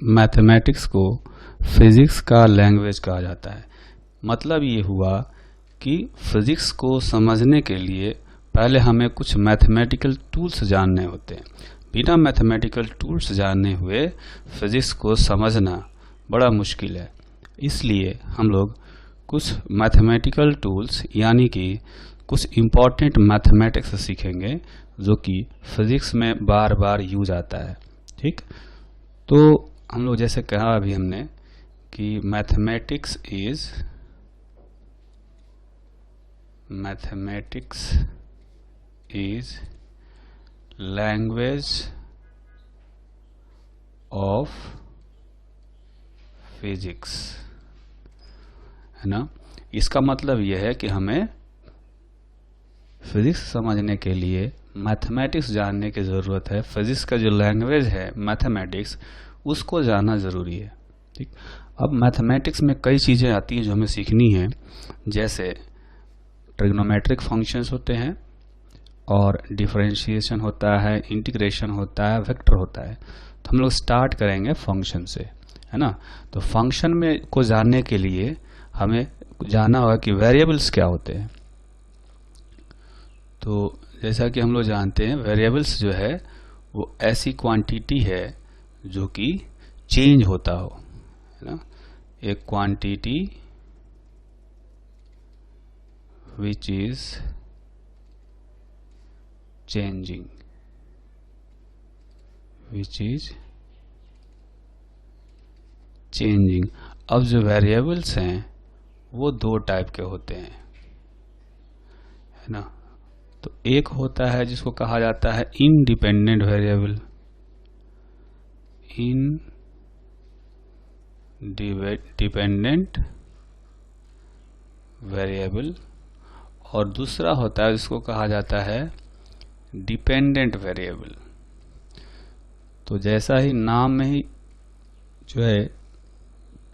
Mathematics को physics का language कहा जाता है। मतलब ये हुआ कि फिजिक्स को समझने के लिए पहले हमें कुछ मैथमेटिकल टूल्स जानने होते हैं। बिना मैथमेटिकल टूल्स जाने हुए फिजिक्स को समझना बड़ा मुश्किल है। इसलिए हम लोग कुछ मैथमेटिकल टूल्स यानी कि कुछ इम्पॉर्टेंट मैथमेटिक्स सीखेंगे जो कि फिजिक्स में बार बार यूज आता है। ठीक, तो हम लोग जैसे कहा अभी हमने कि mathematics is language of physics, है ना। इसका मतलब यह है कि हमें फिजिक्स समझने के लिए मैथमेटिक्स जानने की ज़रूरत है। फिजिक्स का जो लैंग्वेज है मैथमेटिक्स, उसको जानना ज़रूरी है। ठीक, अब मैथमेटिक्स में कई चीज़ें आती हैं जो हमें सीखनी है, जैसे ट्रिग्नोमेट्रिक फंक्शंस होते हैं और डिफरेंशिएशन होता है, इंटीग्रेशन होता है, वेक्टर होता है। तो हम लोग स्टार्ट करेंगे फंक्शन से, है ना। तो फंक्शन में को जानने के लिए हमें जानना होगा कि वेरिएबल्स क्या होते हैं। तो जैसा कि हम लोग जानते हैं वेरिएबल्स जो है वो ऐसी क्वांटिटी है जो कि चेंज होता हो, है ना। एक क्वांटिटी which is changing, अब जो वेरिएबल्स हैं वो दो टाइप के होते हैं, है ना। तो एक होता है जिसको कहा जाता है इंडिपेंडेंट वेरिएबल, डिपेंडेंट वेरिएबल, और दूसरा होता है जिसको कहा जाता है डिपेंडेंट वेरिएबल। तो जैसा ही नाम में ही जो है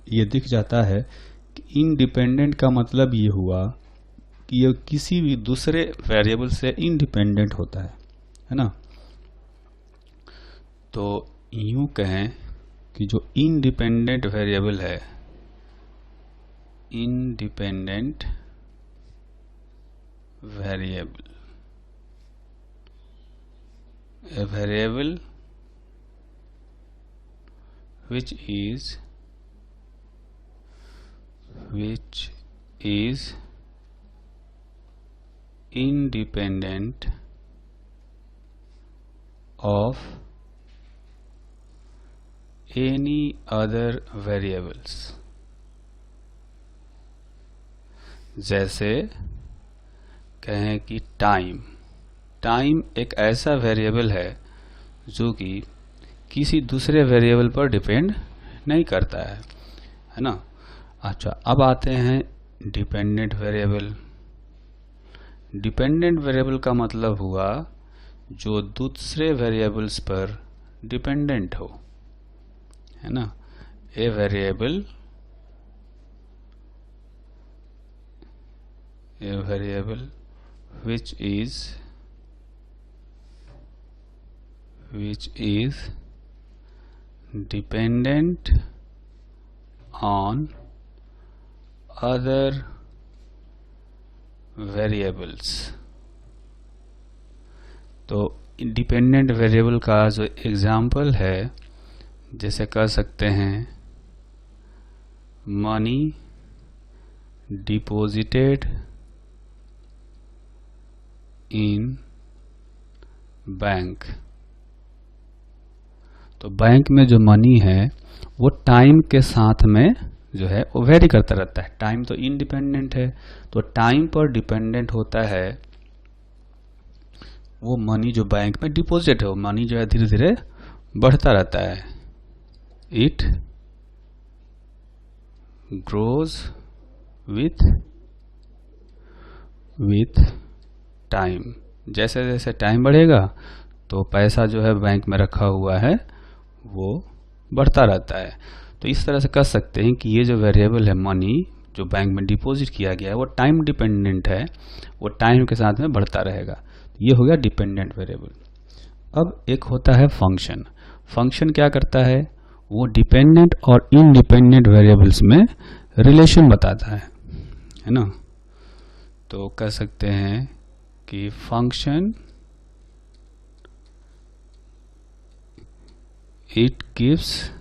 ये दिख जाता है कि इंडिपेंडेंट का मतलब ये हुआ कि ये किसी भी दूसरे वेरिएबल से इंडिपेंडेंट होता है ना। तो यूं कहें कि जो इंडिपेंडेंट वेरिएबल है, independent variable, a variable which is independent of any other variables। जैसे कहें कि टाइम एक ऐसा वेरिएबल है जो कि किसी दूसरे वेरिएबल पर डिपेंड नहीं करता है ना। अच्छा, अब आते हैं डिपेंडेंट वेरिएबल। डिपेंडेंट वेरिएबल का मतलब हुआ जो दूसरे वेरिएबल्स पर डिपेंडेंट हो, है ना। A variable which is dependent on other variables। तो इंडिपेंडेंट वेरिएबल का जो एग्जाम्पल है, जैसे कह सकते हैं मनी डिपॉजिटेड इन बैंक। तो बैंक में जो मनी है वो टाइम के साथ में जो है वो वेरी करता रहता है। टाइम तो इंडिपेंडेंट है, तो टाइम पर डिपेंडेंट होता है वो मनी जो बैंक में डिपॉजिट है। वो मनी जो है धीरे धीरे बढ़ता रहता है। It grows with time. जैसे जैसे टाइम बढ़ेगा तो पैसा जो है बैंक में रखा हुआ है वो बढ़ता रहता है। तो इस तरह से कह सकते हैं कि ये जो वेरिएबल है मनी जो बैंक में डिपॉजिट किया गया है वो टाइम डिपेंडेंट है, वो टाइम के साथ में बढ़ता रहेगा। ये हो गया डिपेंडेंट वेरिएबल। अब एक होता है फंक्शन। फंक्शन क्या करता है, वो डिपेंडेंट और इंडिपेंडेंट वेरिएबल्स में रिलेशन बताता है ना। तो कह सकते हैं कि function it gives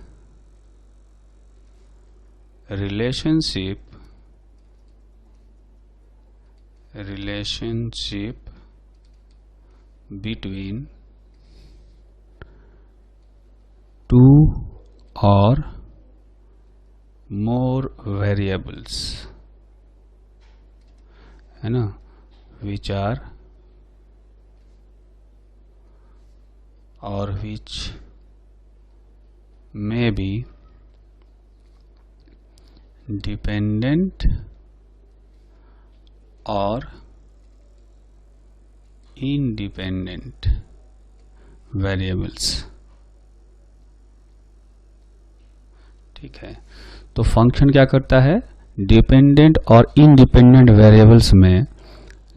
relationship between two or more variables, है ना, which are or which may be dependent or independent variables। ठीक है, तो फंक्शन क्या करता है, डिपेंडेंट और इंडिपेंडेंट वेरिएबल्स में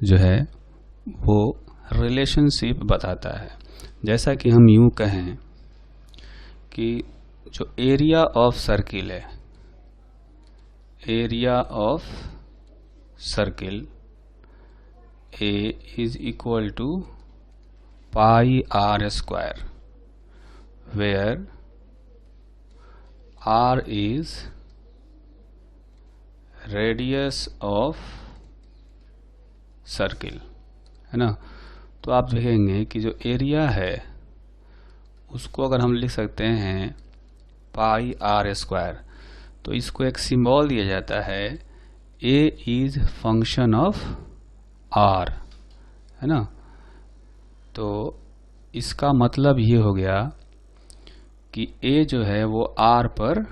जो है वो रिलेशनशिप बताता है। जैसा कि हम यूं कहें कि जो एरिया ऑफ सर्किल है, area of circle A is equal to pi r square, where r is radius of circle, है ना। तो आप देखेंगे कि जो एरिया है उसको अगर हम लिख सकते हैं पाई आर स्क्वायर, तो इसको एक सिंबल दिया जाता है a is function of r, है ना। तो इसका मतलब ये हो गया कि a जो है वो r पर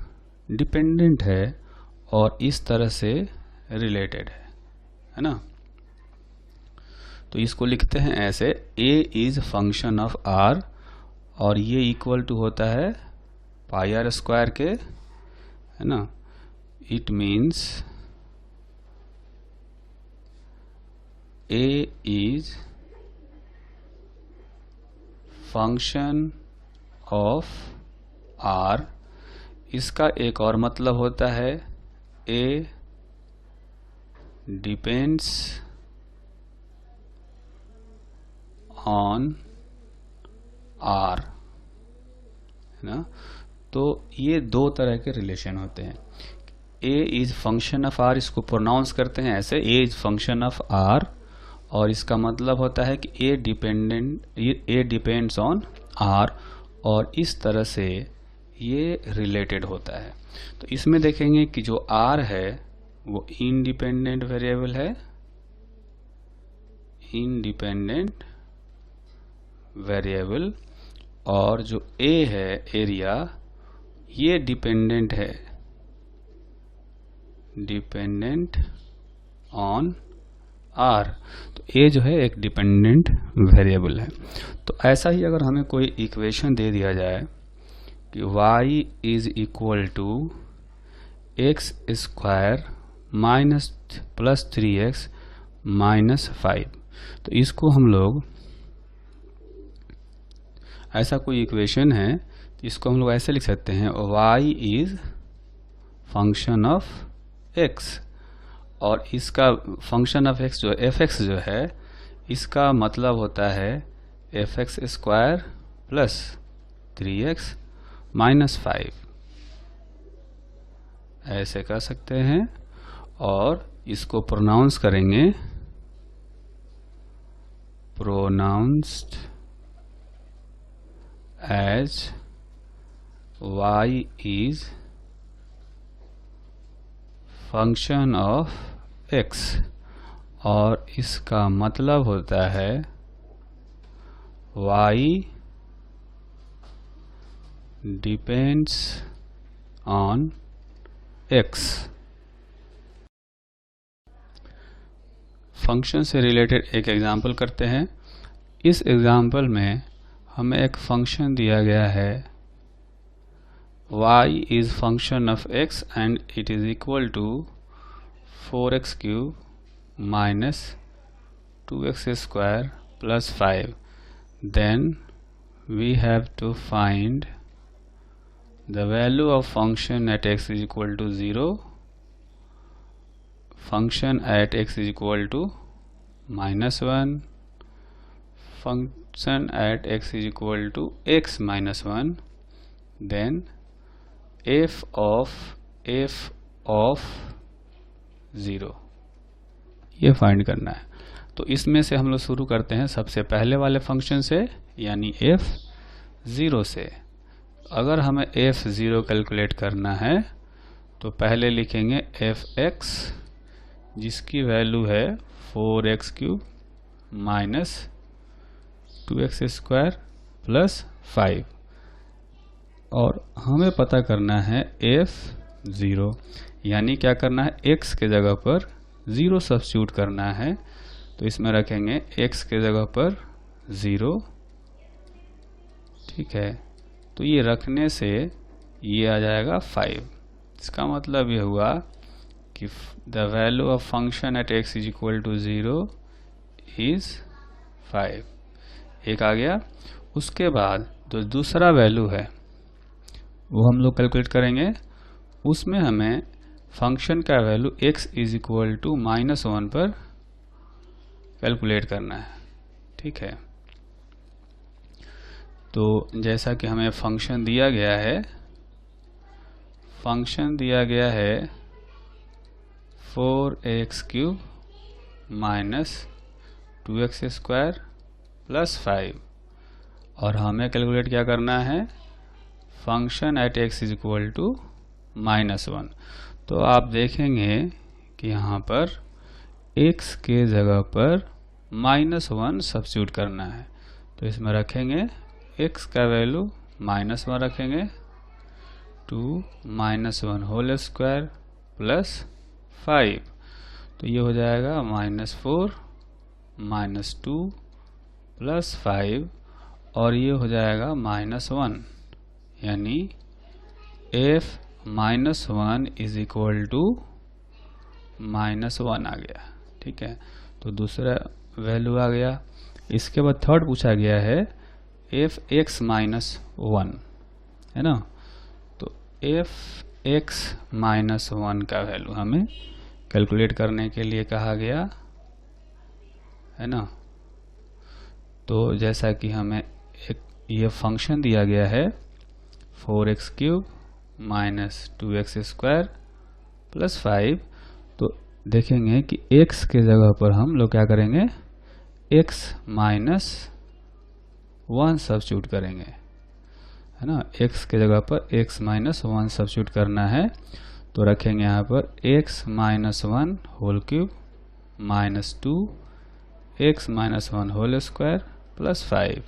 डिपेंडेंट है और इस तरह से रिलेटेड है ना। तो इसको लिखते हैं ऐसे, a is function of r और ये इक्वल टू होता है पाई आर स्क्वायर के, है ना। It means a is function of r। इसका एक और मतलब होता है a डिपेंड्स ऑन r, है ना। तो ये दो तरह के रिलेशन होते हैं। a is function of r, इसको प्रोनाउंस करते हैं ऐसे, a is function of r, और इसका मतलब होता है कि a डिपेंड्स ऑन r, और इस तरह से ये रिलेटेड होता है। तो इसमें देखेंगे कि जो r है वो इंडिपेंडेंट वेरिएबल है, इंडिपेंडेंट वेरिएबल, और जो a है एरिया, ये डिपेंडेंट है, डिपेंडेंट ऑन r। तो a जो है एक डिपेंडेंट वेरिएबल है। तो ऐसा ही अगर हमें कोई इक्वेशन दे दिया जाए कि y is equal to x square minus plus 3x minus 5, तो इसको हम लोग, ऐसा कोई इक्वेशन है तो इसको हम लोग ऐसे लिख सकते हैं, y is function of x, और इसका फंक्शन ऑफ x जो fx जो है, इसका मतलब होता है fx square plus 3x minus 5, ऐसे कर सकते हैं। और इसको प्रोनाउंस करेंगे, pronounced as y is function of x, और इसका मतलब होता है y depends on x। Function से रिलेटेड एक एग्जांपल करते हैं। इस एग्जांपल में हमें एक फंक्शन दिया गया है, y is function of x and it is equal to 4x cube minus 2x square plus 5। Then we have to find the value of function at x is equal to 0, function at x is equal to -1, function at x is equal to x minus 1, then f of 0 ये find करना है। तो इसमें से हम लोग शुरू करते हैं सबसे पहले वाले फंक्शन से, यानी f0 से। अगर हमें f0 कैलकुलेट करना है तो पहले लिखेंगे fx, जिसकी वैल्यू है 4x³ माइनस 2x² प्लस 5, और हमें पता करना है f0, यानी क्या करना है, x के जगह पर 0 सब्स्टिट्यूट करना है। तो इसमें रखेंगे x के जगह पर 0, ठीक है। तो ये रखने से ये आ जाएगा 5। इसका मतलब ये हुआ कि the value of function at x is equal to 0 is 5, एक आ गया। उसके बाद जो दूसरा वैल्यू है वो हम लोग कैलकुलेट करेंगे। उसमें हमें फंक्शन का value x is equal to -1 पर कैलकुलेट करना है, ठीक है। तो जैसा कि हमें फंक्शन दिया गया है, फंक्शन दिया गया है 4x³ माइनस 2x² प्लस 5, और हमें कैलकुलेट क्या करना है, function at x is equal to -1। तो आप देखेंगे कि यहाँ पर x के जगह पर -1 सब्स्टिट्यूट करना है। तो इसमें रखेंगे x का वैल्यू -1 रखेंगे, 2 -1 होल स्क्वायर प्लस 5, तो ये हो जाएगा -4 -2 प्लस 5, और ये हो जाएगा -1, यानी f-1 इज इक्वल टू -1 आ गया, ठीक है। तो दूसरा वैल्यू आ गया। इसके बाद थर्ड पूछा गया है f(x-1), है ना। तो f(x-1) का वैल्यू हमें कैलकुलेट करने के लिए कहा गया है ना। तो जैसा कि हमें एक ये फंक्शन दिया गया है 4x³ माइनस 2x² प्लस 5, तो देखेंगे कि x के जगह पर हम लोग क्या करेंगे, x -1 सब्स्टिट्यूट करेंगे, है ना। x के जगह पर x -1 सब्स्टिट्यूट करना है। तो रखेंगे यहाँ पर x -1 whole cube minus 2x -1 whole square plus 5,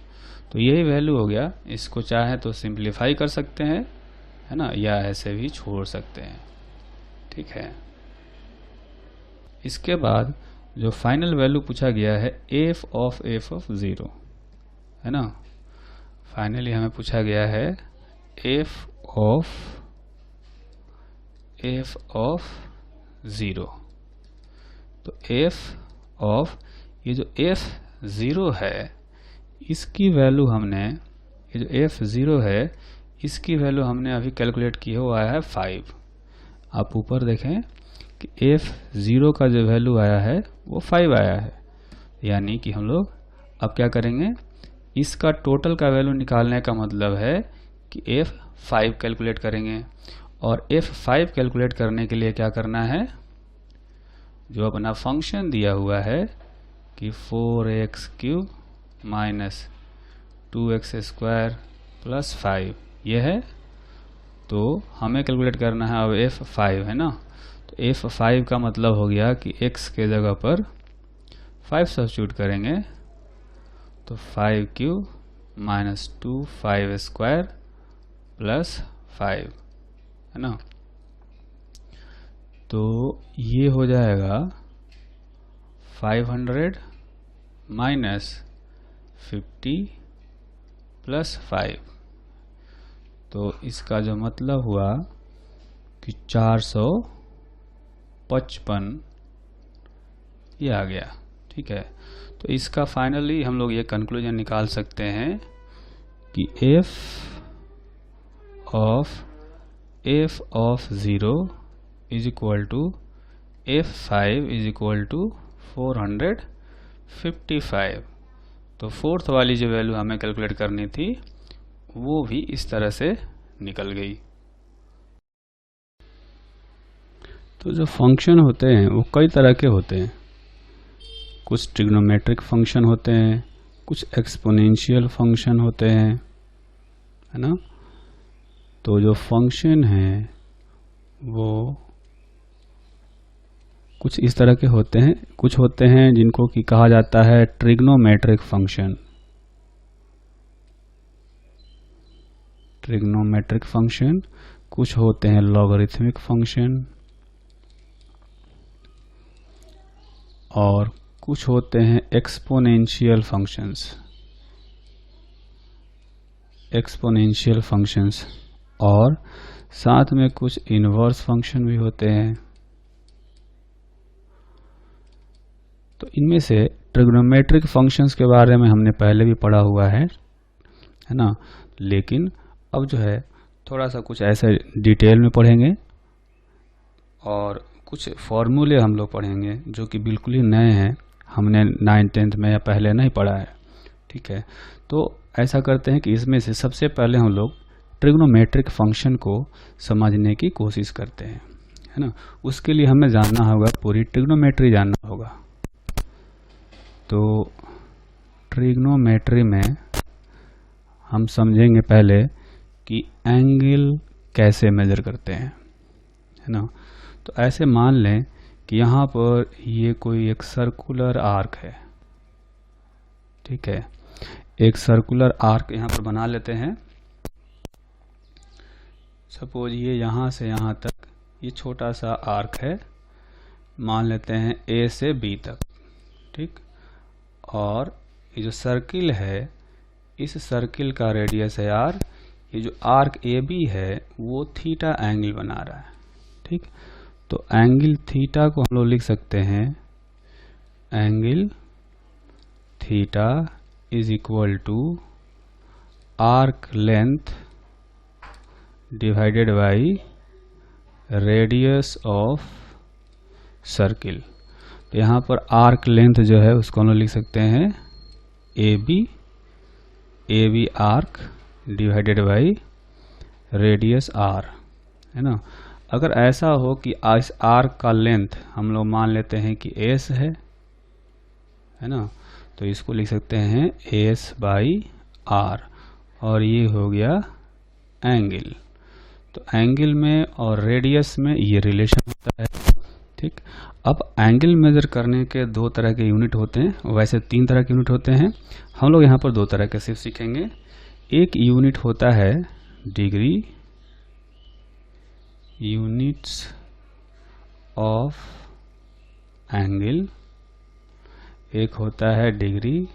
तो यही वैल्यू हो गया। इसको चाहे तो सिंप्लीफाई कर सकते हैं, है ना, या ऐसे भी छोड़ सकते हैं, ठीक है। इसके बाद जो फाइनल वैल्यू पूछा गया है f of 0, है ना। फाइनली हमें पूछा गया है f of 0। तो f of ये जो f0 है, इसकी वैल्यू हमने, ये जो f0 है इसकी वैल्यू हमने अभी कैलकुलेट की है, वो आया है 5। आप ऊपर देखें कि f0 का जो वैल्यू आया है वो 5 आया है, यानी कि हम लोग अब क्या करेंगे, इसका टोटल का वैल्यू निकालने का मतलब है कि f5 कैलकुलेट करेंगे। और f5 कैलकुलेट करने के लिए क्या करना है, जो अपना फंक्शन दिया हुआ है कि 4x³ माइनस 2x² प्लस 5 ये है, तो हमें कैलकुलेट करना है अब f5, है ना। तो f5 का मतलब हो गया कि x के जगह पर 5 सब्स्टिट्यूट करेंगे, तो 5³ माइनस 2 5² प्लस 5, है ना। तो ये हो जाएगा 500 माइनस 50 प्लस 5, तो इसका जो मतलब हुआ कि 455 ये आ गया, ठीक है। तो इसका फाइनली हम लोग ये कंक्लूजन निकाल सकते हैं कि f of f of 0 is equal to f5 is equal to 455। तो फोर्थ वाली जो वैल्यू हमें कैलकुलेट करनी थी वो भी इस तरह से निकल गई। तो जो फंक्शन होते हैं वो कई तरह के होते हैं, कुछ ट्रिग्नोमेट्रिक फंक्शन होते हैं, कुछ एक्सपोनेंशियल फंक्शन होते हैं, है ना। तो जो फंक्शन है वो कुछ इस तरह के होते हैं, कुछ होते हैं जिनको कि कहा जाता है ट्रिग्नोमेट्रिक फंक्शन। ट्रिग्नोमेट्रिक फंक्शन, कुछ होते हैं लॉगरिथमिक फंक्शन, और कुछ होते हैं एक्सपोनेंशियल फंक्शंस। एक्सपोनेंशियल फंक्शंस और साथ में कुछ इनवर्स फंक्शन भी होते हैं। तो इनमें से ट्रिग्नोमेट्रिक फंक्शंस के बारे में हमने पहले भी पढ़ा हुआ है ना, लेकिन अब जो है थोड़ा सा कुछ ऐसे डिटेल में पढ़ेंगे और कुछ फॉर्मूले हम लोग पढ़ेंगे जो कि बिल्कुल ही नए हैं, हमने 9th 10th में या पहले नहीं पढ़ा है। ठीक है, तो ऐसा करते हैं कि इसमें से सबसे पहले हम लोग ट्रिग्नोमेट्रिक फंक्शन को समझने की कोशिश करते हैं, है ना। उसके लिए हमें जानना होगा, पूरी ट्रिग्नोमेट्री जानना होगा। तो ट्रिग्नोमेट्री में हम समझेंगे पहले कि एंगल कैसे मेजर करते हैं, है ना। तो ऐसे मान लें कि यहाँ पर ये कोई एक सर्कुलर आर्क है, ठीक है। एक सर्कुलर आर्क यहाँ पर बना लेते हैं। सपोज ये यहाँ से यहाँ तक ये छोटा सा आर्क है, मान लेते हैं A से B तक, ठीक। और ये जो सर्किल है, इस सर्किल का रेडियस है R। ये जो आर्क AB है वो थीटा एंगल बना रहा है, ठीक। तो एंगल थीटा को हम लोग लिख सकते हैं, angle theta is equal to arc length divided by radius of circle. तो यहाँ पर आर्क लेंथ जो है उसको हम लोग लिख सकते हैं A B arc divided by radius R, है ना। अगर ऐसा हो कि इस आर्क का लेंथ हम लोग मान लेते हैं कि एस है ना, तो इसको लिख सकते हैं एस बाई आर, और ये हो गया एंगल। तो एंगल में और रेडियस में ये रिलेशन होता है, ठीक। अब एंगल मेजर करने के दो तरह के यूनिट होते हैं, वैसे 3 तरह के यूनिट होते हैं, हम लोग यहाँ पर 2 तरह के सिर्फ सीखेंगे। एक यूनिट होता है डिग्री, यूनिट्स ऑफ एंगल, एक होता है डिग्री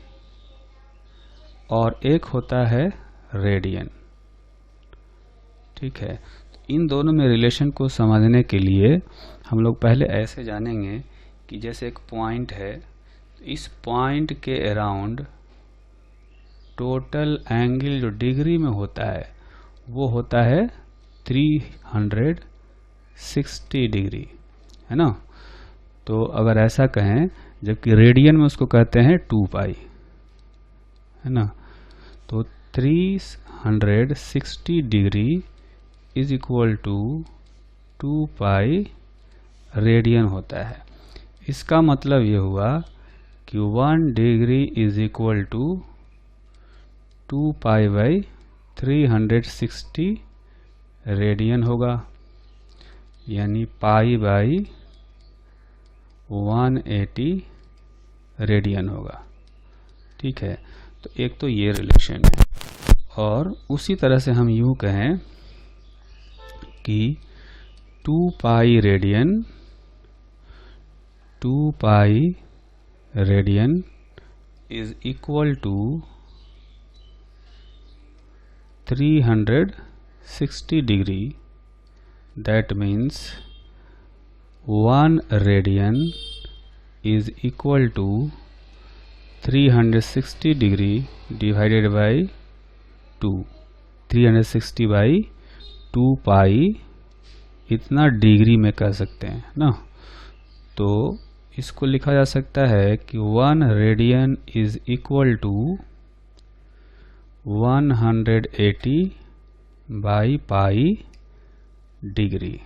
और एक होता है रेडियन, ठीक है। इन दोनों में रिलेशन को समझने के लिए हम लोग पहले ऐसे जानेंगे कि जैसे एक पॉइंट है, तो इस पॉइंट के अराउंड टोटल एंगल जो डिग्री में होता है वो होता है 360 डिग्री, है ना। तो अगर ऐसा कहें, जबकि रेडियन में उसको कहते हैं 2 पाई, है ना। तो 360 degree is equal to 2 pi radian होता है। इसका मतलब ये हुआ कि 1 degree is equal to 2 pi by 360 radian होगा, यानी पाई बाई 180 रेडियन होगा, ठीक है। तो एक तो ये रिलेशन है, और उसी तरह से हम यूँ कहें कि 2 pi radian is equal to 360 degree. That means 1 radian is equal to 360 degree divided by 2, 360 by 2 pi इतना डिग्री में कह सकते हैं ना। तो इसको लिखा जा सकता है कि 1 radian is equal to 180 by pi degree,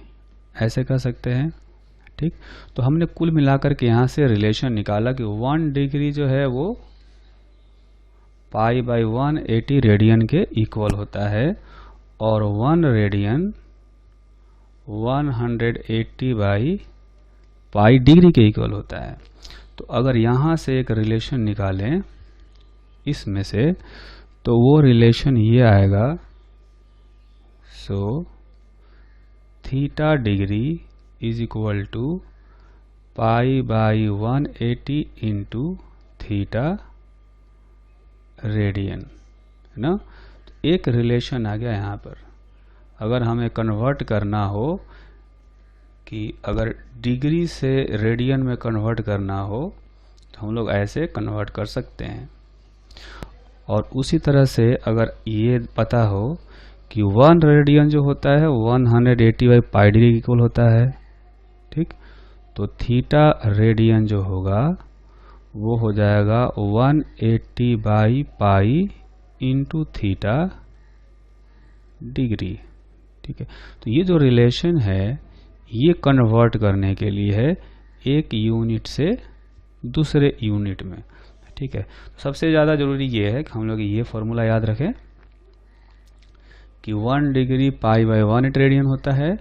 ऐसे कह सकते हैं। ठीक, तो हमने कुल मिलाकर के यहाँ से रिलेशन निकाला कि 1 डिग्री जो है वो पाई बाई 180 रेडियन के इक्वल होता है और 1 रेडियन 180 बाई पाई डिग्री के इक्वल होता है। तो अगर यहाँ से एक रिलेशन निकालें इसमें से, तो वो रिलेशन ये आएगा, so theta degree is equal to pi by 180 into theta radian, है ना। तो एक रिलेशन आ गया यहाँ पर। अगर हमें कन्वर्ट करना हो कि अगर डिग्री से रेडियन में कन्वर्ट करना हो तो हम लोग ऐसे कन्वर्ट कर सकते हैं। और उसी तरह से अगर ये पता हो कि 1 रेडियन जो होता है 180 बाई पाई डिग्री इक्वल होता है, ठीक, तो थीटा रेडियन जो होगा वो हो जाएगा 180 by pi into theta degree. ठीक है, तो ये जो रिलेशन है ये कन्वर्ट करने के लिए है एक यूनिट से दूसरे यूनिट में। ठीक है, तो सबसे ज़्यादा जरूरी ये है कि हम लोग ये फॉर्मूला याद रखें कि 1 डिग्री पाई बाई 180 रेडियन होता है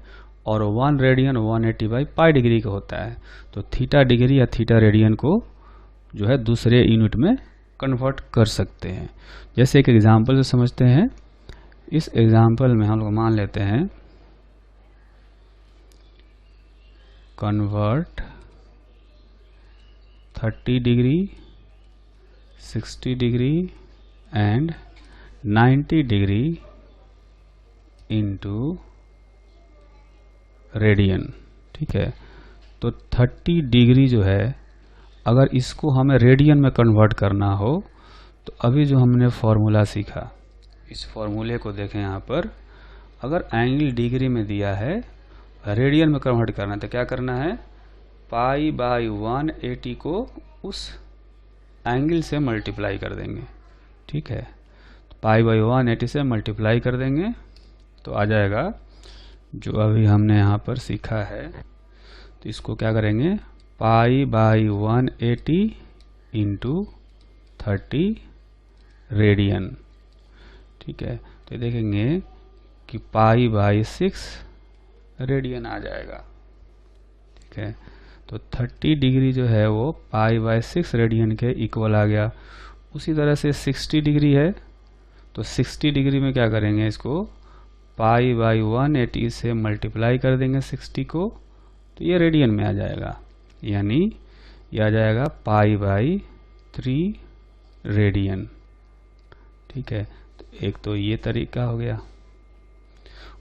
और 1 रेडियन 180 बाई पाई डिग्री का होता है। तो थीटा डिग्री या थीटा रेडियन को जो है दूसरे यूनिट में कन्वर्ट कर सकते हैं। जैसे एक एग्जांपल से समझते हैं। इस एग्जांपल में हम लोग मान लेते हैं convert 30 degree 60 degree and 90 degree into radian. ठीक है, तो 30 डिग्री जो है अगर इसको हमें रेडियन में कन्वर्ट करना हो तो अभी जो हमने फॉर्मूला सीखा इस फॉर्मूले को देखें। यहाँ पर अगर एंगल डिग्री में दिया है रेडियन में कन्वर्ट करना है तो क्या करना है, पाई बाई 180 को उस एंगल से मल्टीप्लाई कर देंगे। ठीक है, तो पाई बाई 180 से मल्टीप्लाई कर देंगे तो आ जाएगा जो अभी हमने यहाँ पर सीखा है। तो इसको क्या करेंगे, पाई बाई 180 इंटू 30 रेडियन। ठीक है, तो देखेंगे कि पाई बाई 6 रेडियन आ जाएगा। ठीक है, तो 30 डिग्री जो है वो पाई बाई 6 रेडियन के इक्वल आ गया। उसी तरह से 60 डिग्री है तो 60 डिग्री में क्या करेंगे, इसको पाई बाई 180 से मल्टीप्लाई कर देंगे 60 को, तो ये रेडियन में आ जाएगा, यानी ये आ जाएगा पाई बाई 3 रेडियन। ठीक है, तो एक तो ये तरीका हो गया।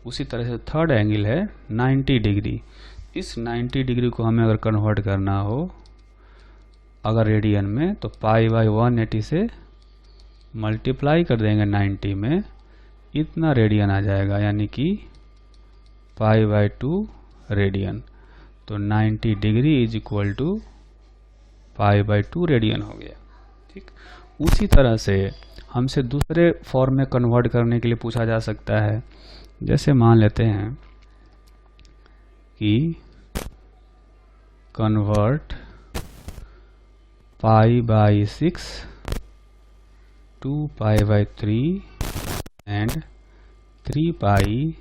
उसी तरह से थर्ड एंगल है 90 डिग्री। इस 90 डिग्री को हमें अगर कन्वर्ट करना हो अगर रेडियन में तो पाई बाई 180 से मल्टीप्लाई कर देंगे 90 में, इतना रेडियन आ जाएगा, यानी कि पाई बाई 2 रेडियन। तो 90 degree is equal to pi by 2 radian हो गया। ठीक, उसी तरह से हमसे दूसरे फॉर्म में कन्वर्ट करने के लिए पूछा जा सकता है। जैसे मान लेते हैं कि convert pi by 6 to pi by 3 and 3 pi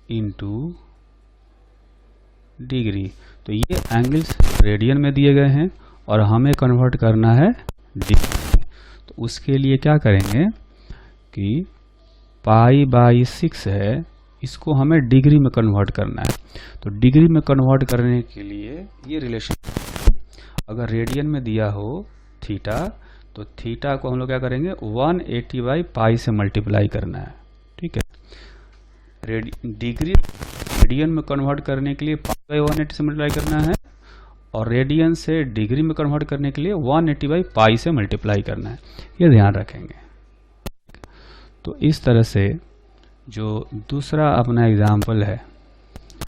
into degree. तो ये एंगल्स रेडियन में दिए गए हैं और हमें कन्वर्ट करना है डिग्री। तो उसके लिए क्या करेंगे कि पाई बाई 6 है, इसको हमें डिग्री में कन्वर्ट करना है। तो डिग्री में कन्वर्ट करने के लिए ये रिलेशन, अगर रेडियन में दिया हो थीटा तो थीटा को हम लोग क्या करेंगे 180 बाई पाई से मल्टीप्लाई करना है। ठीक है, डिग्री रेडियन में कन्वर्ट करने के लिए पाई बाई 180 से मल्टीप्लाई करना है और रेडियन से डिग्री में कन्वर्ट करने के लिए 180 बाई पाई से मल्टीप्लाई करना है, ये ध्यान रखेंगे। तो इस तरह से जो दूसरा अपना एग्जाम्पल है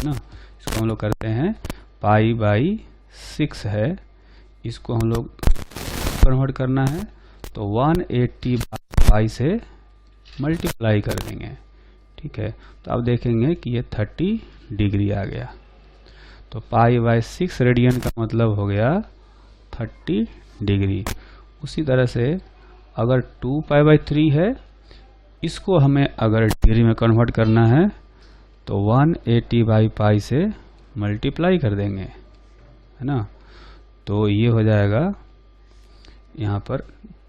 ना। इसको हम लोग करते हैं π/6 है, इसको हम लोग कन्वर्ट करना है तो 180/π से मल्टीप्लाई कर देंगे। ठीक है, तो अब देखेंगे कि ये 30 डिग्री आ गया। तो π/6 रेडियन का मतलब हो गया 30 डिग्री। उसी तरह से अगर 2π/3 है, इसको हमें अगर डिग्री में कन्वर्ट करना है तो 180/π से मल्टीप्लाई कर देंगे, है ना। तो ये हो जाएगा, यहाँ पर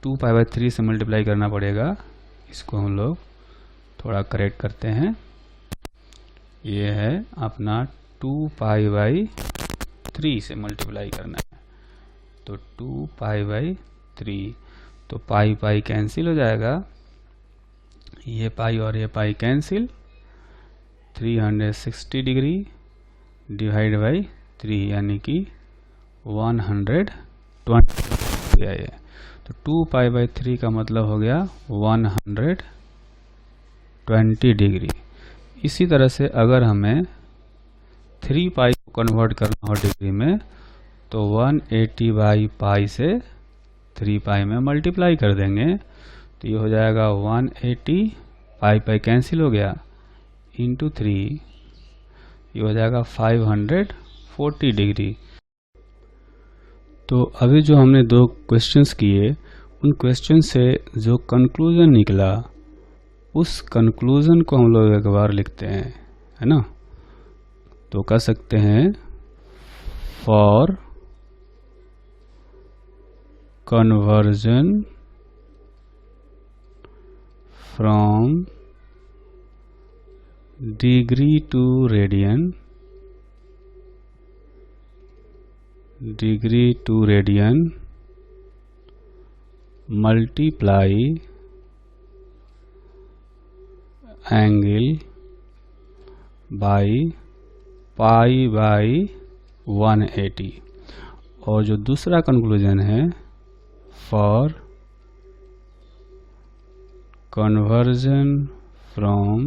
2π/3 से मल्टीप्लाई करना पड़ेगा। इसको हम लोग थोड़ा करेक्ट करते हैं। ये है अपना 2π/3 से मल्टीप्लाई करना है, तो 2π/3, तो पाई कैंसिल हो जाएगा, ये पाई और ये pi cancel, 360 degree divide by 3 यानी कि 120 हो गया ये। तो 2π/3 का मतलब हो गया 120 डिग्री। इसी तरह से अगर हमें 3π को कन्वर्ट करना हो डिग्री में तो 180/π से 3π में मल्टीप्लाई कर देंगे, तो ये हो जाएगा 180, पाई कैंसिल हो गया, इंटू 3, ये हो जाएगा 540 डिग्री। तो अभी जो हमने 2 क्वेश्चंस किए, उन क्वेश्चन से जो कंक्लूजन निकला, उस कंक्लूजन को हम लोग एक बार लिखते हैं, है ना। तो कह सकते हैं for conversion from degree to radian, multiply angle by π/180। और जो दूसरा कंक्लूजन है for conversion from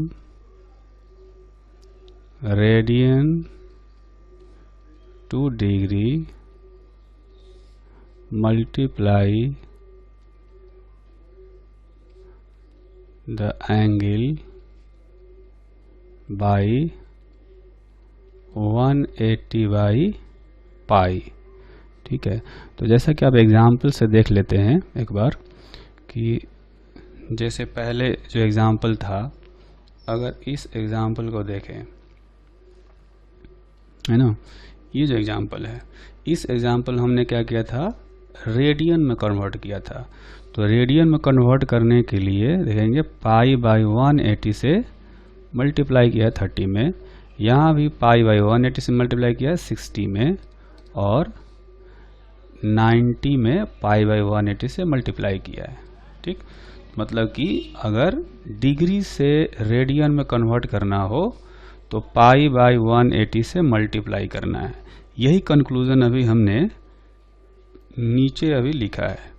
radian to degree, multiply the angle by 180/π। ठीक है, तो जैसा कि आप एग्जाम्पल से देख लेते हैं एक बार, कि जैसे पहले जो एग्जाम्पल था, अगर इस एग्जाम्पल को देखें, है ना, ये जो एग्जाम्पल है, इस एग्जाम्पल हमने क्या किया था, रेडियन में कन्वर्ट किया था। तो रेडियन में कन्वर्ट करने के लिए देखेंगे π/180 से मल्टीप्लाई किया 30 में, यहाँ भी π/180 से मल्टीप्लाई किया 60 में, और 90 में π/180 से मल्टीप्लाई किया है। ठीक, मतलब कि अगर डिग्री से रेडियन में कन्वर्ट करना हो तो π/180 से मल्टीप्लाई करना है। यही कंक्लूजन अभी हमने नीचे अभी लिखा है।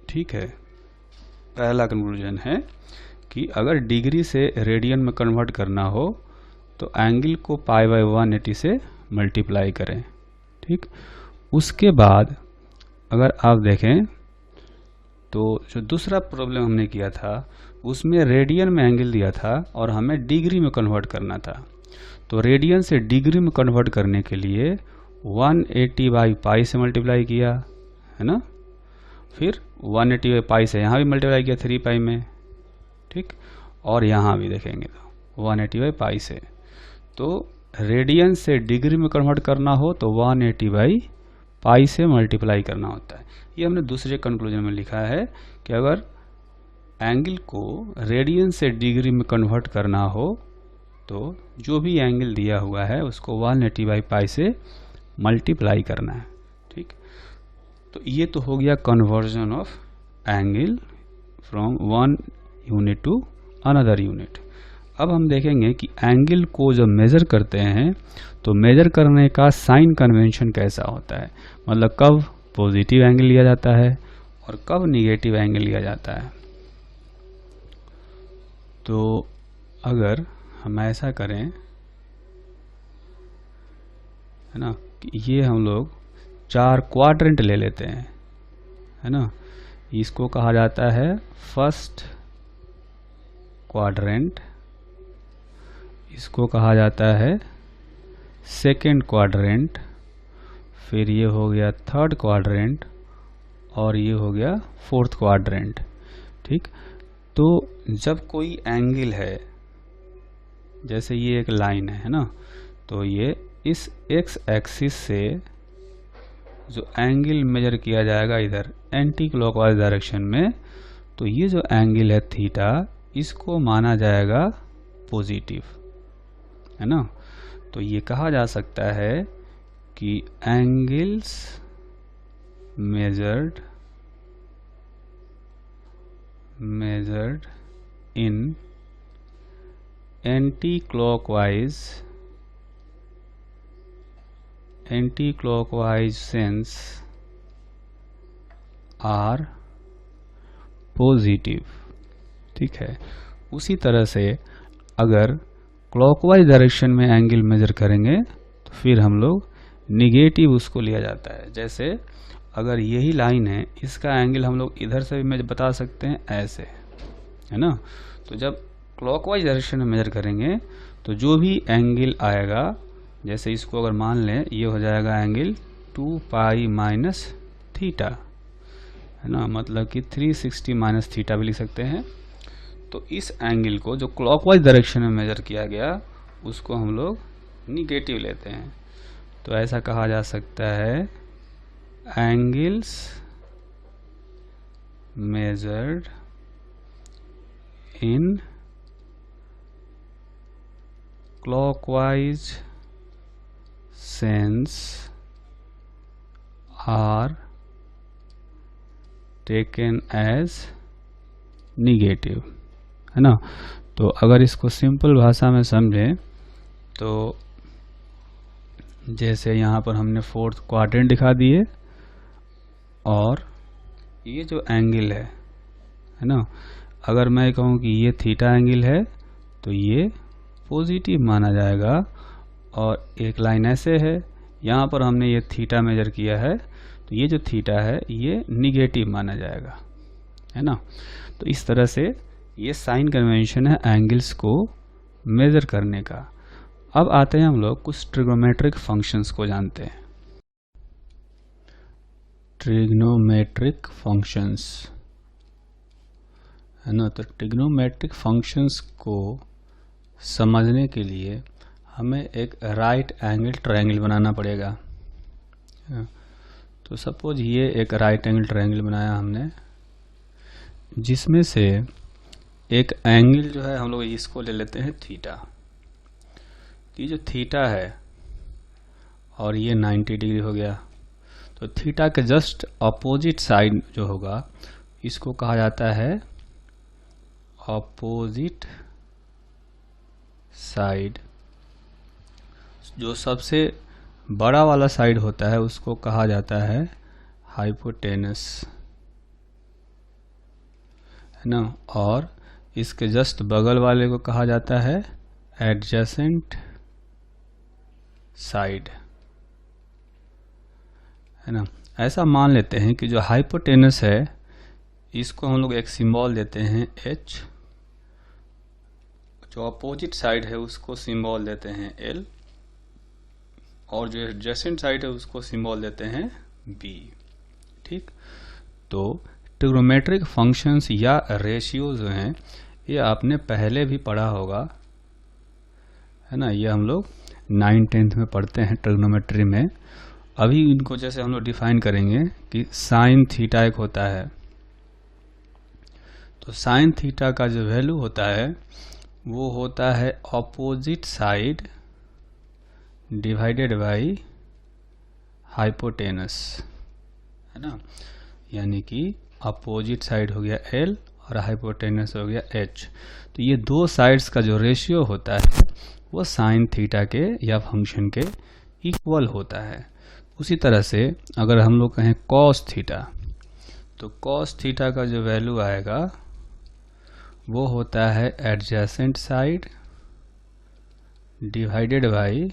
ठीक है, पहला कंक्लूजन है कि अगर डिग्री से रेडियन में कन्वर्ट करना हो तो एंगल को π/180 से मल्टीप्लाई करें। ठीक, उसके बाद अगर आप देखें तो जो दूसरा प्रॉब्लम हमने किया था, उसमें रेडियन में एंगल दिया था और हमें डिग्री में कन्वर्ट करना था। तो रेडियन से डिग्री में कन्वर्ट करने के लिए 180/π से मल्टीप्लाई किया, है ना, फिर 180/π से यहाँ भी मल्टीप्लाई किया 3π में। ठीक, और यहाँ भी देखेंगे तो 180/π से। तो रेडियन से डिग्री में कन्वर्ट करना हो तो 180/π से मल्टीप्लाई करना होता है। ये हमने दूसरे कंक्लूजन में लिखा है कि अगर एंगल को रेडियन से डिग्री में कन्वर्ट करना हो तो जो भी एंगल दिया हुआ है उसको 180/π से मल्टीप्लाई करना है। ठीक, तो ये तो हो गया conversion of angle from one unit to another unit. अब हम देखेंगे कि एंगल को जब मेज़र करते हैं तो मेज़र करने का साइन कन्वेंशन कैसा होता है, मतलब कब पॉजिटिव एंगल लिया जाता है और कब निगेटिव एंगल लिया जाता है। तो अगर हम ऐसा करें है ना, ये हम लोग 4 क्वाड्रेंट ले लेते हैं, है ना। इसको कहा जाता है फर्स्ट क्वाड्रेंट, इसको कहा जाता है सेकेंड क्वाड्रेंट, फिर ये हो गया थर्ड क्वाड्रेंट और ये हो गया फोर्थ क्वाड्रेंट। ठीक, तो जब कोई एंगल है, जैसे ये एक लाइन है ना, तो ये इस एक्स एक्सिस से जो एंगल मेजर किया जाएगा इधर एंटी क्लॉकवाइज डायरेक्शन में, तो ये जो एंगल है थीटा, इसको माना जाएगा पॉजिटिव, है ना। तो ये कहा जा सकता है कि angles measured in anticlockwise sense are positive. ठीक है, उसी तरह से अगर क्लॉकवाइज डायरेक्शन में एंगल मेजर करेंगे तो फिर हम लोग निगेटिव उसको लिया जाता है। जैसे अगर यही लाइन है, इसका एंगल हम लोग इधर से भी मेजर बता सकते हैं, ऐसे, है ना। तो जब क्लॉकवाइज डायरेक्शन में मेजर करेंगे तो जो भी एंगल आएगा, जैसे इसको अगर मान लें, ये हो जाएगा एंगल 2 पाई माइनस थीटा, है ना, मतलब कि 360 माइनस थीटा भी लिख सकते हैं। तो इस एंगल को जो क्लॉकवाइज डायरेक्शन में मेजर किया गया, उसको हम लोग निगेटिव लेते हैं। तो ऐसा कहा जा सकता है angles measured in clockwise sense are taken as negative, है ना। तो अगर इसको सिंपल भाषा में समझें तो जैसे यहाँ पर हमने फोर्थ क्वाड्रेंट दिखा दिए, और ये जो एंगल है ना, अगर मैं कहूँ कि ये थीटा एंगल है तो ये पॉजिटिव माना जाएगा, और एक लाइन ऐसे है, यहाँ पर हमने ये थीटा मेजर किया है, तो ये जो थीटा है ये निगेटिव माना जाएगा, है ना। तो इस तरह से ये साइन कन्वेंशन है एंगल्स को मेजर करने का। अब आते हैं हम लोग कुछ ट्रिग्नोमेट्रिक फंक्शंस को जानते हैं। ट्रिग्नोमेट्रिक फंक्शंस, है ना। तो ट्रिग्नोमेट्रिक फंक्शंस को समझने के लिए हमें एक राइट एंगल ट्रायंगल बनाना पड़ेगा। तो सपोज ये एक राइट एंगल ट्रायंगल बनाया हमने, जिसमें से एक एंगल जो है हम लोग इसको ले लेते हैं थीटा। ये जो थीटा है और ये 90 डिग्री हो गया, तो थीटा के जस्ट अपोजिट साइड जो होगा, इसको कहा जाता है अपोजिट साइड। जो सबसे बड़ा वाला साइड होता है उसको कहा जाता है हाइपोटेनस, है ना। और इसके जस्ट बगल वाले को कहा जाता है एडजेसेंट साइड, है ना। ऐसा मान लेते हैं कि जो हाइपोटेनस है, इसको हम लोग एक सिंबल देते हैं H, जो अपोजिट साइड है उसको सिंबल देते हैं L, और जो एडजेसेंट साइड है उसको सिंबल देते हैं B। ठीक, तो ट्रिग्नोमेट्रिक फंक्शंस या रेशियो जो हैं, ये आपने पहले भी पढ़ा होगा, है ना। ये हम लोग 9th-10th में पढ़ते हैं ट्रिग्नोमेट्री में। अभी इनको जैसे हम लोग डिफाइन करेंगे कि साइन थीटा एक होता है, तो साइन थीटा का जो वैल्यू होता है वो होता है opposite side divided by hypotenuse, है ना। यानी कि अपोजिट साइड हो गया L और हाइपोटेनस हो गया H। तो ये दो साइड्स का जो रेशियो होता है वो साइन थीटा के या फंक्शन के इक्वल होता है। उसी तरह से अगर हम लोग कहें कॉस थीटा, तो कॉस थीटा का जो वैल्यू आएगा वो होता है adjacent side divided by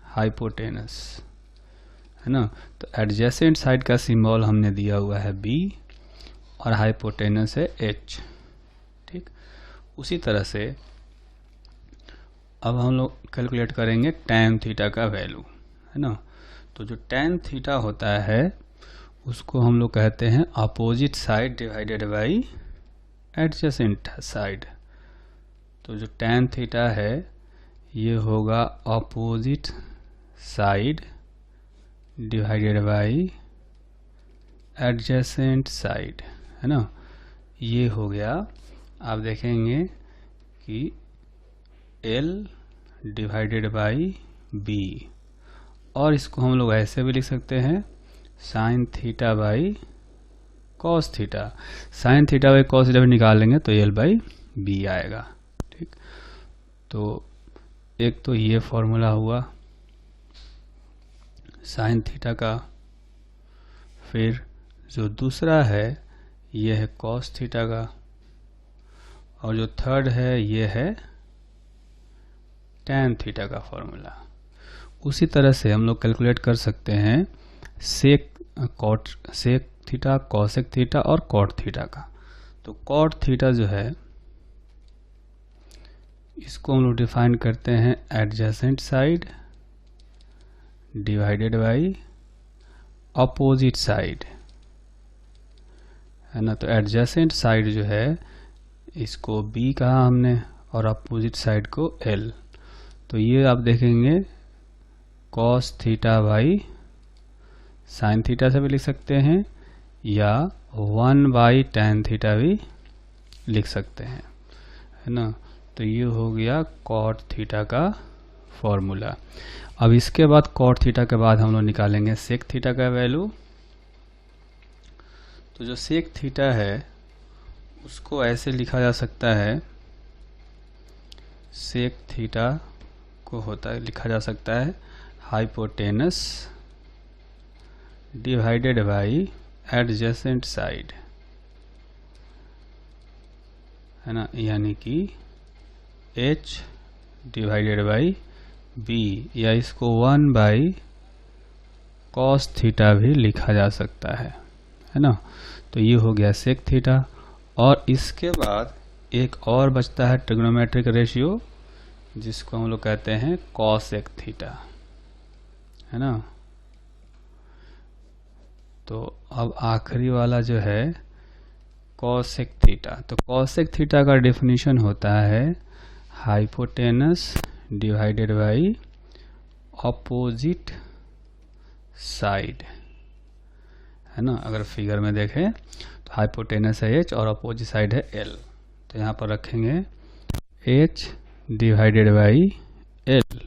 hypotenuse, है ना। तो एडजेसेंट साइड का सिंबल हमने दिया हुआ है बी और हाइपोटेनस है एच। ठीक, उसी तरह से अब हम लोग कैलकुलेट करेंगे tan थीटा का वैल्यू, है ना। तो जो tan थीटा होता है उसको हम लोग कहते हैं opposite side divided by adjacent side. तो जो tan थीटा है ये होगा opposite side divided by adjacent side, है ना। ये हो गया। आप देखेंगे कि L डिवाइडेड बाई B, और इसको हम लोग ऐसे भी लिख सकते हैं sine theta by cos theta. Sine theta by cos theta भी निकालेंगे तो L बाई B आएगा। ठीक, तो एक तो ये फॉर्मूला हुआ साइन थीटा का, फिर जो दूसरा है ये है कॉस थीटा का, और जो थर्ड है ये है tan थीटा का फॉर्मूला। उसी तरह से हम लोग कैलकुलेट कर सकते हैं सेक थीटा, कॉसेक थीटा और कॉट थीटा का। तो कॉट थीटा जो है इसको हम लोग डिफाइन करते हैं adjacent side divided by opposite side, है ना। तो एडजेसेंट साइड जो है इसको B कहा हमने और अपोजिट साइड को L। तो ये आप देखेंगे cos theta by sine theta से भी लिख सकते हैं या 1 बाई tan थीटा भी लिख सकते हैं, है ना। तो ये हो गया कॉट थीटा का फॉर्मूला। अब इसके बाद कॉट थीटा के बाद हम लोग निकालेंगे सेक थीटा का वैल्यू। तो जो सेक थीटा है उसको ऐसे लिखा जा सकता है, सेक थीटा को लिखा जा सकता है hypotenuse divided by adjacent side, है ना, यानी कि H डिवाइडेड बाई B, या इसको 1 बाई कॉस थीटा भी लिखा जा सकता है ना। तो ये हो गया सेक थीटा। और इसके बाद एक और बचता है ट्रिग्नोमेट्रिक रेशियो जिसको हम लोग कहते हैं कॉसेक थीटा, है ना। तो अब आखिरी वाला जो है कॉसेक थीटा। तो कॉसेक थीटा का डेफिनेशन होता है hypotenuse divided by opposite side, है ना। अगर फिगर में देखें तो हाइपोटेनस है H और अपोजिट साइड है L। तो यहाँ पर रखेंगे H डिवाइडेड बाई L,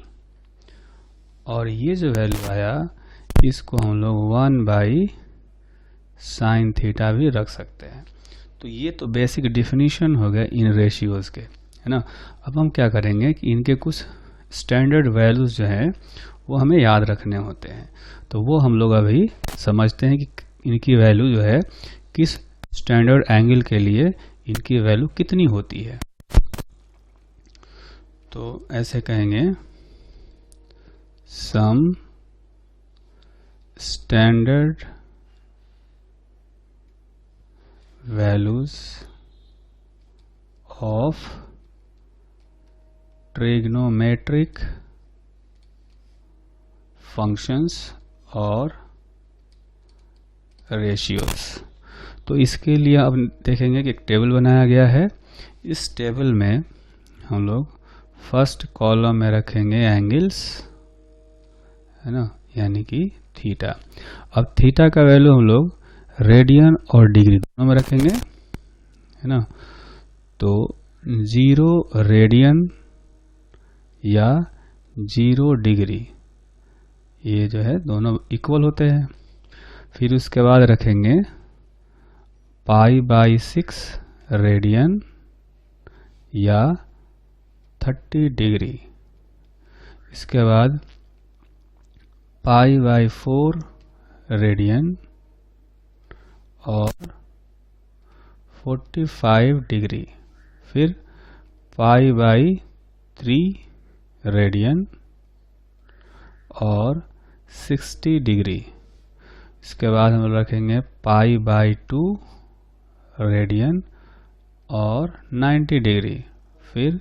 और ये जो वैल्यू आया इसको हम लोग 1 बाई साइन थीटा भी रख सकते हैं। तो ये तो बेसिक डिफिनीशन हो गया इन रेशियोज के, है ना। अब हम क्या करेंगे कि इनके कुछ स्टैंडर्ड वैल्यूज जो हैं वो हमें याद रखने होते हैं। तो वो हम लोग अभी समझते हैं कि इनकी वैल्यू जो है किस स्टैंडर्ड एंगल के लिए इनकी वैल्यू कितनी होती है। तो ऐसे कहेंगे some standard values of trigonometric functions और रेशियोज। तो इसके लिए अब देखेंगे कि एक टेबल बनाया गया है। इस टेबल में हम लोग फर्स्ट कॉलम में रखेंगे एंगल्स, है ना, यानी कि थीटा। अब थीटा का वैल्यू हम लोग रेडियन और डिग्री दोनों में रखेंगे, है ना। तो 0 रेडियन या 0 डिग्री ये जो है दोनों इक्वल होते हैं। फिर उसके बाद रखेंगे π/6 रेडियन या 30 डिग्री। इसके बाद π/4 रेडियन और 45 डिग्री। फिर π/3 रेडियन और 60 डिग्री। इसके बाद हम रखेंगे π/2 रेडियन और 90 डिग्री, फिर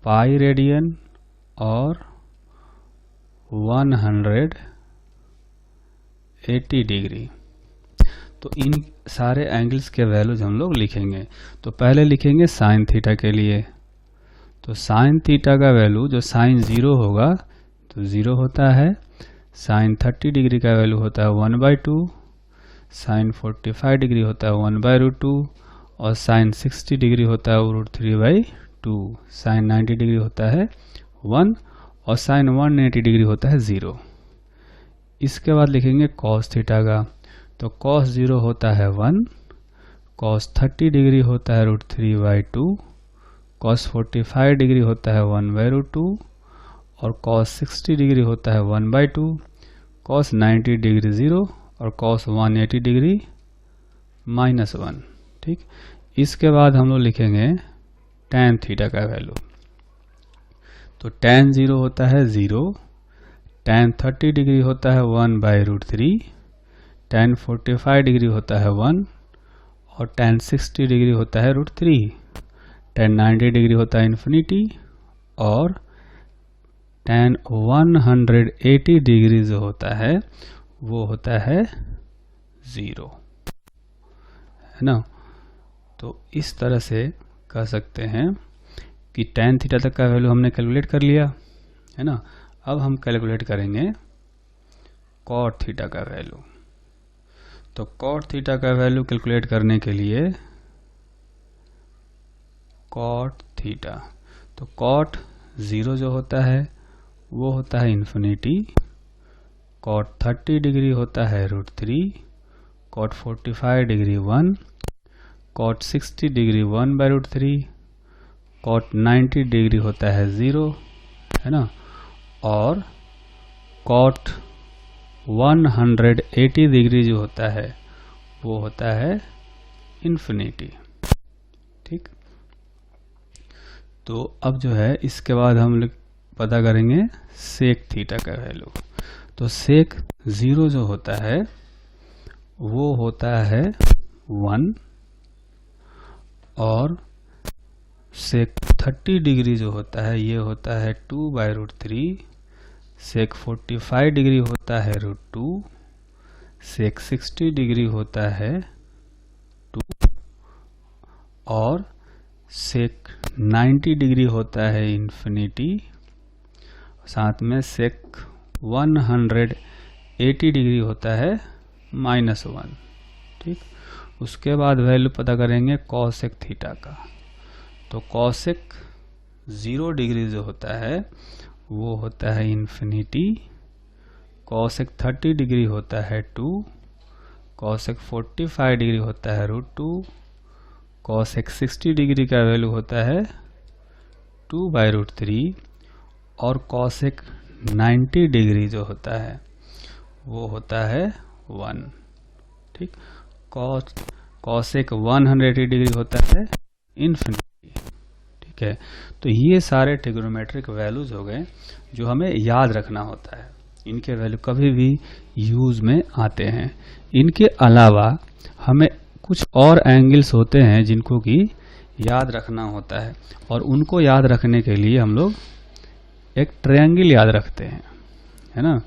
पाई रेडियन और 180 डिग्री। तो इन सारे एंगल्स के वैल्यूज हम लोग लिखेंगे। तो पहले लिखेंगे साइन थीटा के लिए। तो साइन थीटा का वैल्यू जो साइन 0 होगा तो 0 होता है, साइन 30 डिग्री का वैल्यू होता है 1/2, साइन 45 डिग्री होता है 1/√2 और साइन 60 डिग्री होता है √3/2, साइन 90 डिग्री होता है 1 और साइन 180 डिग्री होता है 0। इसके बाद लिखेंगे कॉस थीटा का। तो कॉस 0 होता है 1, कॉस 30 डिग्री होता है √3/2, कॉस 45 डिग्री होता है 1/√2 और कॉस 60 डिग्री होता है 1/2, कॉस 90 डिग्री 0 और कॉस 180 डिग्री -1। ठीक, इसके बाद हम लोग लिखेंगे tan थीटा का वैल्यू। तो tan 0 होता है 0, tan 30 डिग्री होता है 1/√3, tan 45 डिग्री होता है 1 और tan 60 डिग्री होता है √3, tan 90 डिग्री होता है इन्फिनिटी और tan 180 डिग्री जो होता है वो होता है 0, है ना। तो इस तरह से कह सकते हैं कि tan थीटा तक का वैल्यू हमने कैलकुलेट कर लिया, है ना। अब हम कैलकुलेट करेंगे cot थीटा का वैल्यू। तो cot थीटा का वैल्यू कैलकुलेट करने के लिए cot थीटा, तो cot 0 जो होता है वो होता है इन्फिनिटी, cot 30 डिग्री होता है √3, cot 45 degree 1, cot 60 degree 1/√3, cot 90 degree होता है 0, है ना, और cot 180 डिग्री जो होता है वो होता है इन्फिनिटी। ठीक, तो अब जो है इसके बाद हम लोग पता करेंगे सेक थीटा का वैल्यू। तो सेक 0 जो होता है वो होता है 1 और सेक 30 डिग्री जो होता है ये होता है 2/√3, सेक 45 डिग्री होता है √2, सेक 60 डिग्री होता है 2 और सेक 90 डिग्री होता है इन्फिनिटी, साथ में सेक 180 डिग्री होता है -1। ठीक, उसके बाद वैल्यू पता करेंगे कॉसेक थीटा का। तो कॉसेक 0 डिग्री जो होता है वो होता है इन्फिनिटी, कॉसेक 30 डिग्री होता है 2, कॉसेक 45 डिग्री होता है √2, कॉसेक 60 डिग्री का वैल्यू होता है 2/√3 और कॉसेक 90 डिग्री जो होता है वो होता है 1। ठीक, कॉसेक 180 डिग्री होता है इन्फिनिटी। ठीक है, तो ये सारे ट्रिग्नोमेट्रिक वैल्यूज हो गए जो हमें याद रखना होता है। इनके वैल्यू कभी भी यूज में आते हैं। इनके अलावा हमें कुछ और एंगल्स होते हैं जिनको कि याद रखना होता है और उनको याद रखने के लिए हम लोग एक ट्रायंगल याद रखते हैं, है ना।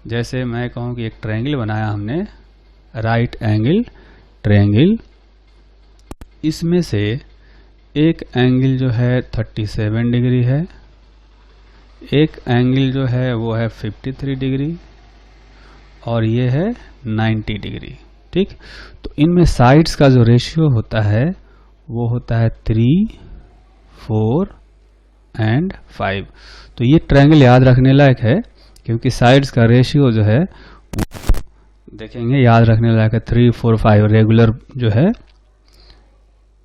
जैसे मैं कहूँ कि एक ट्रायंगल बनाया हमने, राइट एंगल ट्रायंगल, इसमें से एक एंगल जो है 37 डिग्री है, एक एंगल जो है वो है 53 डिग्री और ये है 90 डिग्री। ठीक, तो इनमें साइड्स का जो रेशियो होता है वो होता है 3, 4 एंड 5। तो ये ट्रायंगल याद रखने लायक है क्योंकि साइड्स का रेशियो जो है देखेंगे याद रखने लायक है। 3, 4, 5 रेगुलर जो है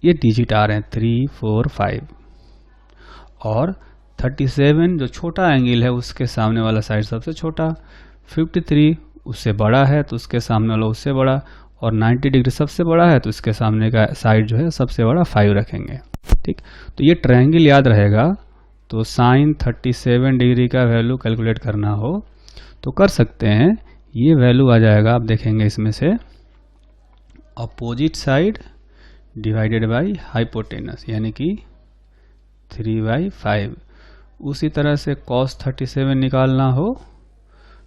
ये डिजिट आ रहे हैं 3, 4, 5 और 37 जो छोटा एंगल है उसके सामने वाला साइड सबसे छोटा, 53 उससे बड़ा है तो उसके सामने वाला उससे बड़ा और 90 डिग्री सबसे बड़ा है तो इसके सामने का साइड जो है सबसे बड़ा 5 रखेंगे। ठीक, तो ये ट्रायंगल याद रहेगा। तो साइन 37 डिग्री का वैल्यू कैलकुलेट करना हो तो कर सकते हैं। ये वैल्यू आ जाएगा, आप देखेंगे इसमें से opposite side divided by hypotenuse, यानी कि 3/5। उसी तरह से cos 37 निकालना हो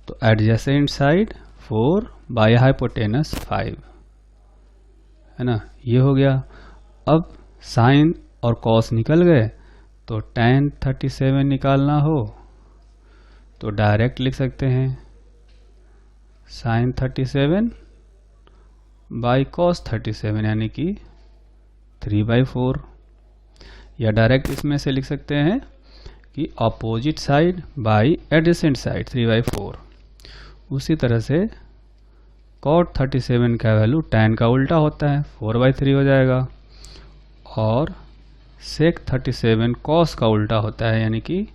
तो एडजेसेंट साइड 4 बाई हाइपोटेनस 5, है ना, ये हो गया। अब साइन और cos निकल गए, तो tan 37 निकालना हो तो डायरेक्ट लिख सकते हैं sin 37 बाई cos 37, यानी कि 3/4, या डायरेक्ट इसमें से लिख सकते हैं कि opposite side by adjacent side 3/4। उसी तरह से cot 37 का वैल्यू tan का उल्टा होता है, 4/3 हो जाएगा, और sec 37 cos का उल्टा होता है, यानी कि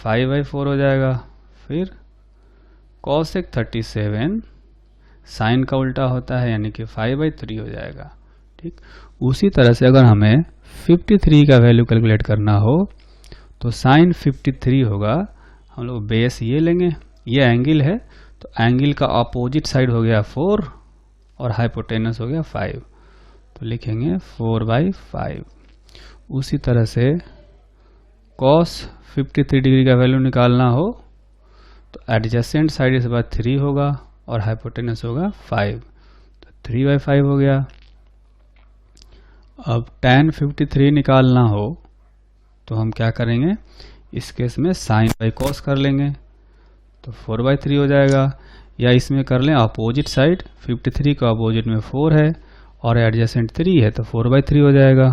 5/4 हो जाएगा। फिर cosec 37 साइन का उल्टा होता है, यानी कि 5/3 हो जाएगा। ठीक, उसी तरह से अगर हमें 53 का वैल्यू कैलकुलेट करना हो तो साइन 53 होगा, हम लोग बेस ये लेंगे, ये एंगल है, तो एंगल का अपोजिट साइड हो गया 4 और हाइपोटेनस हो गया 5, तो लिखेंगे 4/5। उसी तरह से cos 53 डिग्री का वैल्यू निकालना हो तो एडजेसेंट साइड इस बार 3 होगा और हाइपोटेनस होगा 5, तो 3/5 हो गया। अब tan 53 निकालना हो तो हम क्या करेंगे, इस केस में साइन बाई cos कर लेंगे, तो 4/3 हो जाएगा। या इसमें कर लें अपोजिट साइड, 53 का अपोजिट में 4 है और एडजेसेंट 3 है, तो 4/3 हो जाएगा।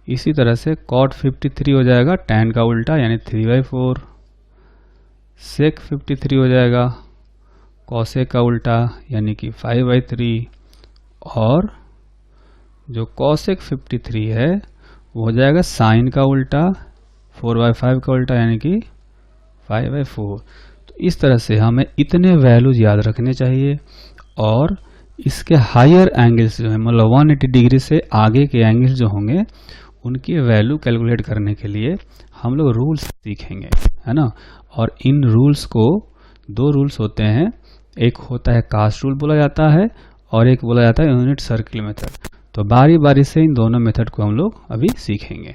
इसी तरह से cot 53 हो जाएगा tan का उल्टा, यानी 3/4। sec 53 हो जाएगा cosec का उल्टा, यानी कि 5/3, और जो cosec 53 है वो हो जाएगा साइन का उल्टा, 4/5 का उल्टा, यानी कि 5/4। तो इस तरह से हमें इतने वैल्यूज याद रखने चाहिए, और इसके हायर एंगल्स जो है, मतलब 180 डिग्री से आगे के एंगल जो होंगे उनकी वैल्यू कैलकुलेट करने के लिए हम लोग रूल्स सीखेंगे, है ना। और इन रूल्स को, 2 रूल्स होते हैं, एक होता है कास्ट रूल बोला जाता है और एक बोला जाता है यूनिट सर्किल मेथड। तो बारी बारी से इन दोनों मेथड को हम लोग अभी सीखेंगे।